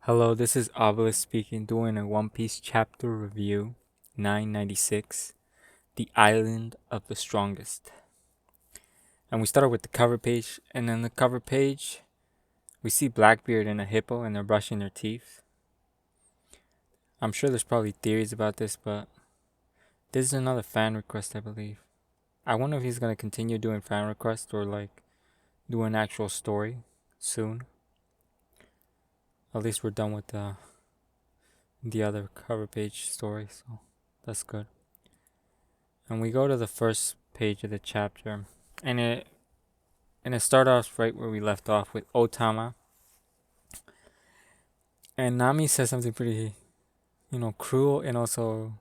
Hello, this is Obelisk speaking, doing a One Piece chapter review, 996, The Island of the Strongest. And we started with the cover page, and on the cover page, we see Blackbeard and a hippo, and they're brushing their teeth. I'm sure there's probably theories about this, but this is another fan request, I believe. I wonder if he's gonna continue doing fan requests or do an actual story soon. At least we're done with the other cover page story, so that's good. And we go to the first page of the chapter, and it starts off right where we left off with Otama, and Nami says something pretty, cruel and also,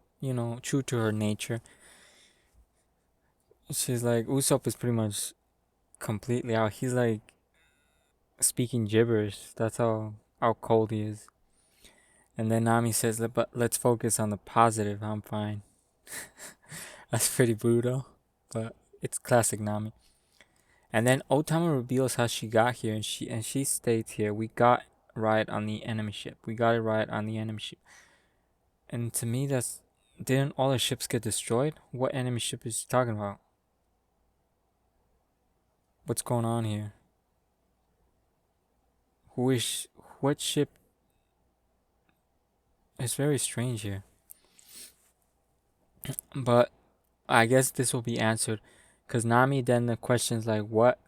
true to her nature. She's like, Usopp is pretty much completely out. He's like speaking gibberish. That's how cold he is. And then Nami says, but let's focus on the positive. I'm fine. That's pretty brutal, but it's classic Nami. And then Otama reveals how she got here, and she states here, we got right on the enemy ship. We got it right on the enemy ship. And to me, didn't all the ships get destroyed? What enemy ship is she talking about? What's going on here? What ship? It's very strange here. But I guess this will be answered, because Nami then the question's like, what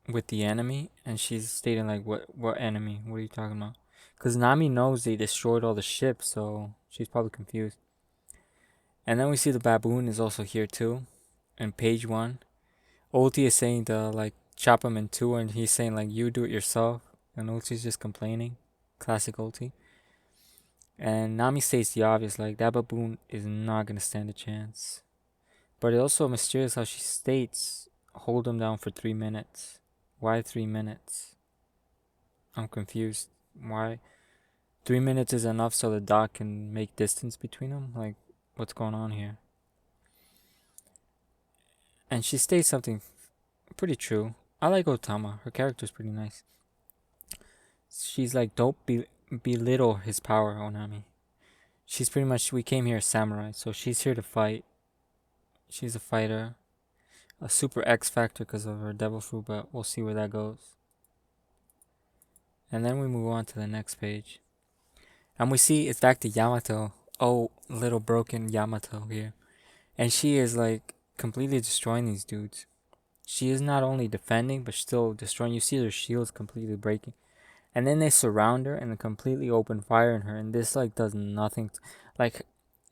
with the enemy? And she's stating like, what enemy? What are you talking about? Because Nami knows they destroyed all the ships, so she's probably confused. And then we see the baboon is also here too, in page 1. Ulti is saying to like chop him in two, and he's saying like, you do it yourself, and Ulti's just complaining. Classic Ulti. And Nami states the obvious, like that baboon is not gonna stand a chance. But it's also mysterious how she states, hold him down for 3 minutes. Why 3 minutes? I'm confused. Why 3 minutes is enough so the dog can make distance between them? Like, what's going on here? And she states something pretty true. I like Otama. Her character's pretty nice. She's like, don't belittle his power, Onami. She's pretty much, we came here as samurai, so she's here to fight. She's a fighter. A super X factor because of her devil fruit, but we'll see where that goes. And then we move on to the next page. And we see it's back to Yamato. Oh, little broken Yamato here. And she is like completely destroying these dudes. She is not only defending, but still destroying. You see their shields completely breaking. And then they surround her and completely open fire on her. And this like does nothing. Like,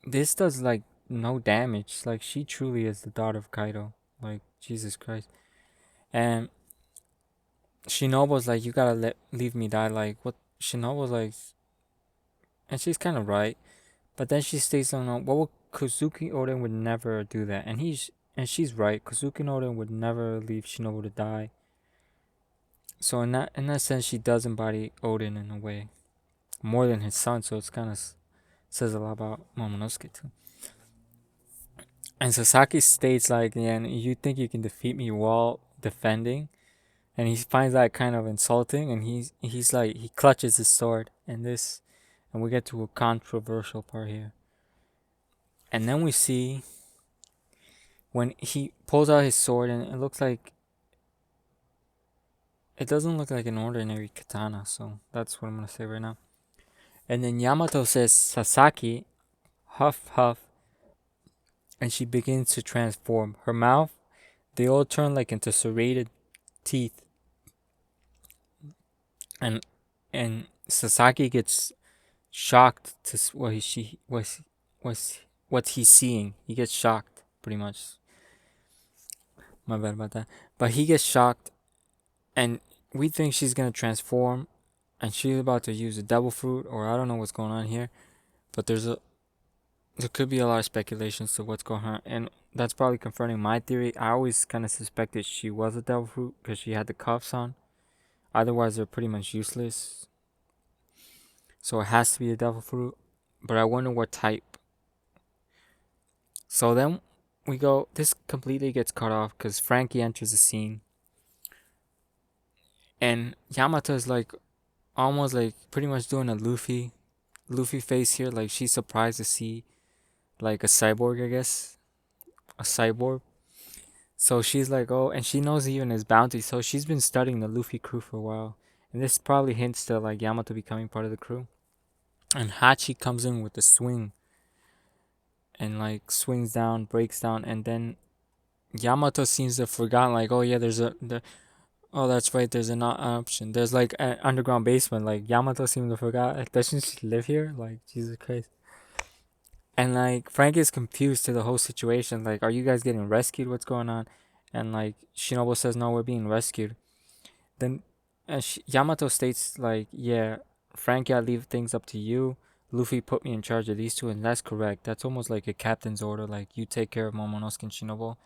this does like no damage. Like, she truly is the daughter of Kaido. Like, Jesus Christ. And Shinobu's like, you gotta leave me die. Like, what? Shinobu's like, and she's kind of right. But then she states something, well, Kozuki Oden would never do that. And she's right. Kozuki Oden would never leave Shinobu to die. So in that sense, she does embody Oden in a way, more than his son. So it's kind of says a lot about Momonosuke too. And Sasaki states like, yeah, you think you can defeat me while defending, and he finds that kind of insulting. And he's like, he clutches his sword, and we get to a controversial part here. And then we see when he pulls out his sword, and it doesn't look like an ordinary katana. So that's what I'm gonna say right now. And then Yamato says, Sasaki, huff huff, and she begins to transform. Her mouth, they all turn like into serrated teeth. And Sasaki gets shocked to what he's seeing. He gets shocked pretty much. My bad about that. But he gets shocked, and we think she's gonna transform, and she's about to use a devil fruit, or I don't know what's going on here. But there could be a lot of speculations to what's going on, and that's probably confirming my theory. I always kind of suspected she was a devil fruit because she had the cuffs on. Otherwise, they're pretty much useless. So it has to be a devil fruit, but I wonder what type. So then we go. This completely gets cut off because Frankie enters the scene, and Yamato is like, almost like pretty much doing a Luffy face here. Like she's surprised to see like a cyborg, I guess, a cyborg. So she's like, oh, and she knows even his bounty. So she's been studying the Luffy crew for a while, and this probably hints to like Yamato becoming part of the crew. And Hachi comes in with the swing and like swings down, breaks down, and then Yamato seems to have forgotten, like, oh yeah, oh that's right, there's an option. There's like an underground basement. Like Yamato seems to forgot. Like, doesn't she live here? Like Jesus Christ. And like Frank is confused to the whole situation. Like, are you guys getting rescued? What's going on? And like Shinobu says, no, we're being rescued. Then Yamato states like, yeah, Frankie, I leave things up to you. Luffy put me in charge of these two, and that's correct. That's almost like a captain's order. Like, you take care of Momonosuke and Shinobu.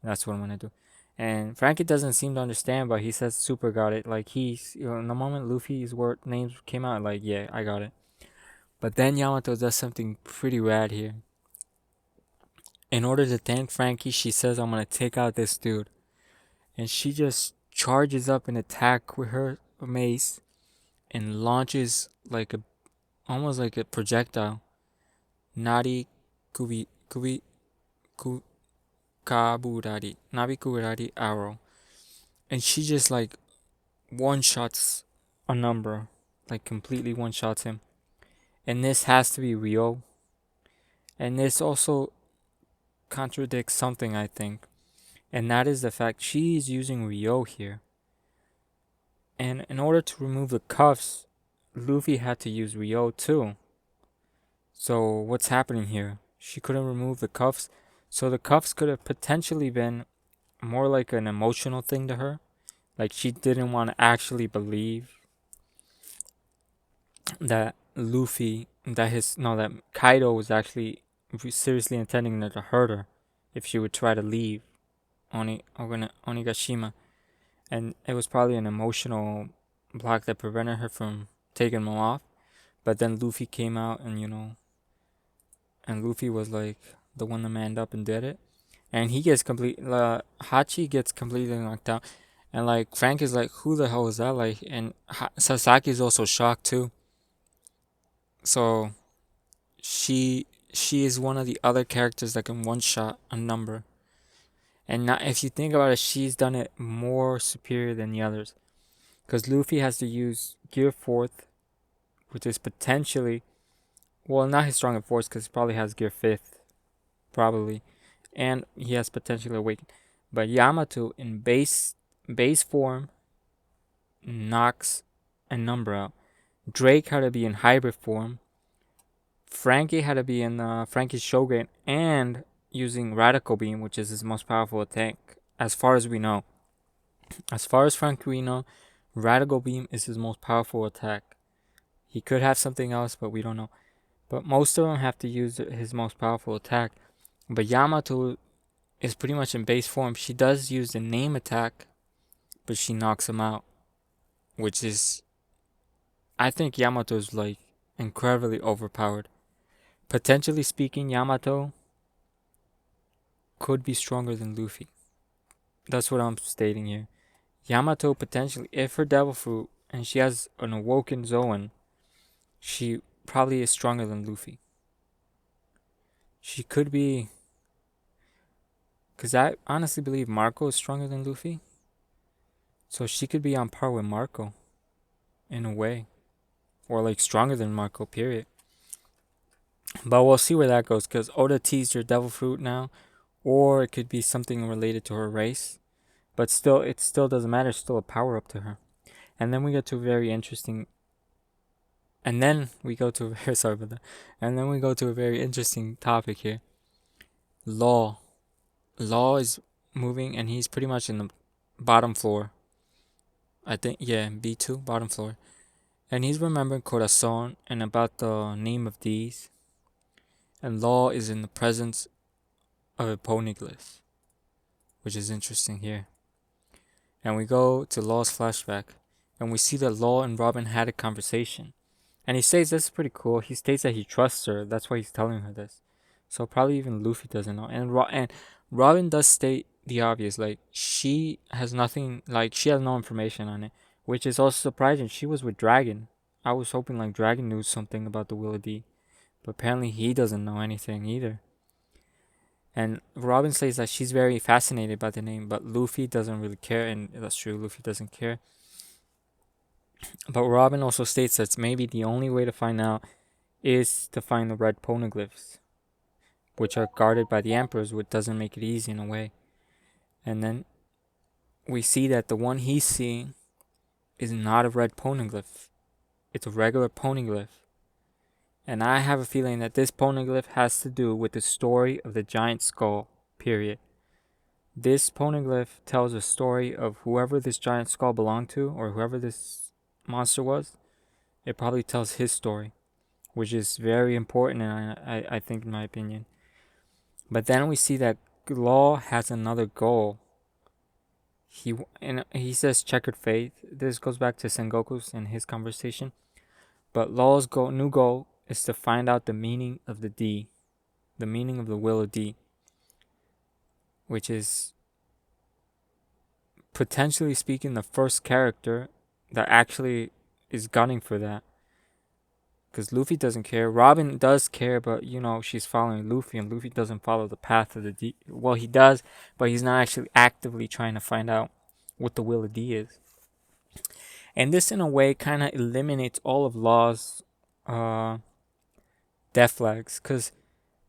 And that's what I'm gonna do. And Frankie doesn't seem to understand, but he says Super got it. Like, he's, in the moment Luffy's word names came out, like, yeah, I got it. But then Yamato does something pretty rad here. In order to thank Frankie, she says, I'm gonna take out this dude. And she just charges up an attack with her mace and launches like a almost like a projectile. Nari kubi ku kaburari. Nabi kuburari arrow. And she just like one shots a number. Like completely one shots him. And this has to be Ryo. And this also contradicts something, I think. And that is the fact she's using Ryo here. And in order to remove the cuffs, Luffy had to use Ryo too. So what's happening here? She couldn't remove the cuffs. So the cuffs could have potentially been more like an emotional thing to her. Like she didn't want to actually believe that that Kaido was actually seriously intending to hurt her if she would try to leave Onigashima. And it was probably an emotional block that prevented her from taking them off. But then Luffy came out and Luffy was like the one that manned up and did it. And he gets Hachi gets completely knocked out. And like Frank is like, who the hell is that? Like, and Sasaki is also shocked too. So she is one of the other characters that can one shot a number. And not, if you think about it, she's done it more superior than the others. Because Luffy has to use Gear 4th, which is potentially, well, not his strongest force, because he probably has Gear 5th, probably. And he has potentially Awakened. But Yamato, in base form, knocks a number out. Drake had to be in hybrid form. Frankie had to be in Frankie's Shogun and using Radical Beam, which is his most powerful attack, as far as we know. As far as Frankie we know, Radical Beam is his most powerful attack. He could have something else, but we don't know. But most of them have to use his most powerful attack. But Yamato is pretty much in base form. She does use the name attack, but she knocks him out. Which is, I think Yamato's like incredibly overpowered. Potentially speaking, Yamato could be stronger than Luffy. That's what I'm stating here. Yamato potentially, if her Devil Fruit and she has an awoken Zoan, she probably is stronger than Luffy. She could be, because I honestly believe Marco is stronger than Luffy. So she could be on par with Marco, in a way. Or like stronger than Marco, period. But we'll see where that goes, because Oda teased her Devil Fruit now. Or it could be something related to her race. But still, it still doesn't matter. It's still a power up to her. And then we get to a very interesting. And then we go to sorry about that. And then we go to a very interesting topic here. Law. Law is moving, and he's pretty much in the bottom floor. I think, yeah, B2, bottom floor. And he's remembering Corazon and about the name of these. And Law is in the presence of a poneglyph, which is interesting here. And we go to Law's flashback, and we see that Law and Robin had a conversation. And he says this is pretty cool. He states that he trusts her. That's why he's telling her this. So probably even Luffy doesn't know. And Robin does state the obvious. Like, she has nothing, like, she has no information on it. Which is also surprising. She was with Dragon. I was hoping like Dragon knew something about the Will of D, but apparently he doesn't know anything either. And Robin says that she's very fascinated by the name, but Luffy doesn't really care, and that's true. Luffy doesn't care. But Robin also states that maybe the only way to find out is to find the red poneglyphs, which are guarded by the emperors, which doesn't make it easy in a way. And then we see that the one he's seeing is not a red poneglyph. It's a regular poneglyph. And I have a feeling that this poneglyph has to do with the story of the giant skull, period. This poneglyph tells a story of whoever this giant skull belonged to, or whoever this monster was. It probably tells his story, which is very important, and I think, in my opinion. But then we see that Law has another goal. He says checkered fate. This goes back to Sengoku's and his conversation. But Law's new goal is to find out the meaning of the D, the meaning of the Will of D, which is, potentially speaking, the first character that actually is gunning for that. Because Luffy doesn't care. Robin does care, but she's following Luffy, and Luffy doesn't follow the path of the D. Well, he does, but he's not actually actively trying to find out what the Will of D is. And this, in a way, kind of eliminates all of Law's death flags, because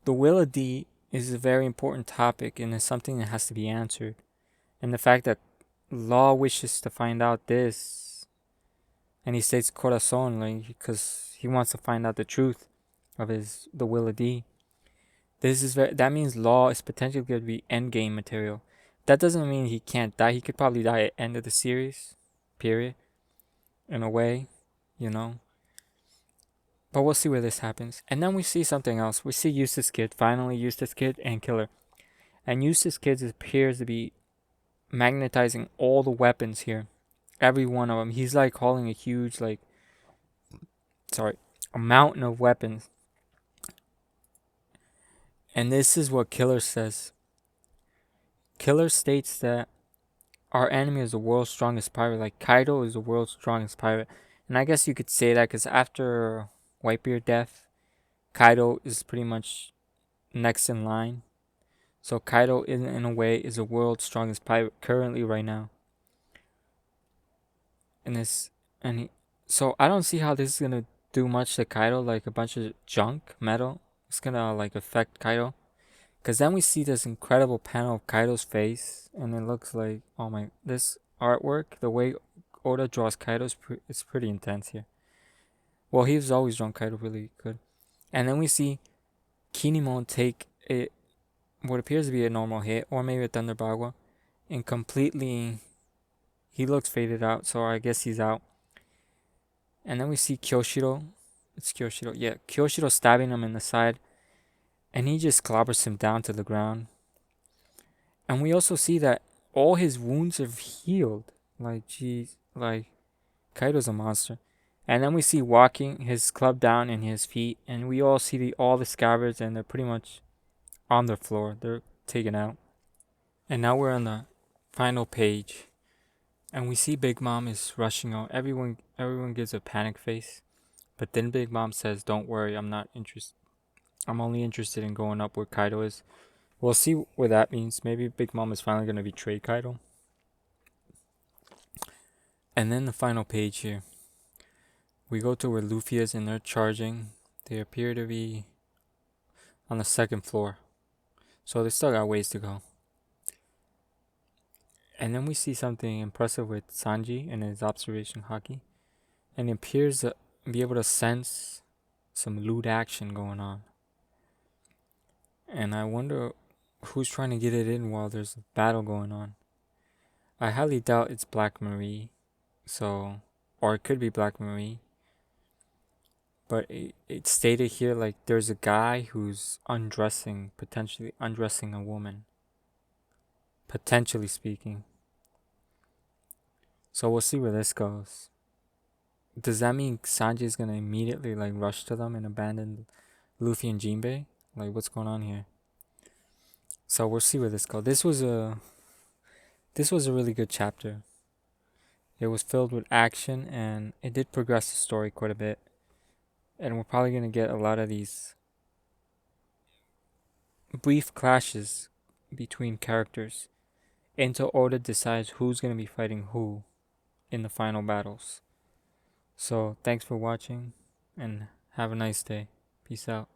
the Will of D is a very important topic, and it's something that has to be answered. And the fact that Law wishes to find out this, and he states corazon, like, because he wants to find out the truth of the Will of D. That means Law is potentially going to be endgame material. That doesn't mean he can't die. He could probably die at the end of the series, period. In a way, But we'll see where this happens. And then we see something else. We see Eustace Kid. Finally, Eustace Kid and Killer. And Eustace Kid appears to be magnetizing all the weapons here. Every one of them. He's like hauling a huge, a mountain of weapons. And this is what Killer says. Killer states that our enemy is the world's strongest pirate. Like, Kaido is the world's strongest pirate. And I guess you could say that because after Whitebeard death, Kaido is pretty much next in line. So Kaido, in a way, is the world's strongest pirate currently right now. So I don't see how this is gonna do much to Kaido. Like, a bunch of junk metal, it's gonna affect Kaido. Because then we see this incredible panel of Kaido's face, and it looks like, this artwork, the way Oda draws Kaido is pretty intense here. Well, he's always drawn Kaido really good. And then we see Kinemon take what appears to be a normal hit, or maybe a Thunder Bagua, and completely, he looks faded out, so I guess he's out. And then we see Kyoshiro. It's Kyoshiro. Yeah, Kyoshiro stabbing him in the side, and he just clobbers him down to the ground. And we also see that all his wounds have healed. Kaido's a monster. And then we see walking his club down in his feet, and we all see all the scabbards, and they're pretty much on the floor. They're taken out. And now we're on the final page, and we see Big Mom is rushing out. Everyone gives a panic face, but then Big Mom says, "Don't worry, I'm not interested. I'm only interested in going up where Kaido is." We'll see what that means. Maybe Big Mom is finally going to betray Kaido. And then the final page here. We go to where Luffy is, and they're charging. They appear to be on the second floor. So they still got ways to go. And then we see something impressive with Sanji and his observation haki. And he appears to be able to sense some lewd action going on. And I wonder who's trying to get it in while there's a battle going on. I highly doubt it's Black Marie. Or it could be Black Marie. But it's stated here like there's a guy who's potentially undressing a woman. Potentially speaking. So we'll see where this goes. Does that mean Sanji is gonna immediately rush to them and abandon Luffy and Jinbei? What's going on here? So we'll see where this goes. This was a really good chapter. It was filled with action and it did progress the story quite a bit. And we're probably going to get a lot of these brief clashes between characters until Oda decides who's going to be fighting who in the final battles. So, thanks for watching and have a nice day. Peace out.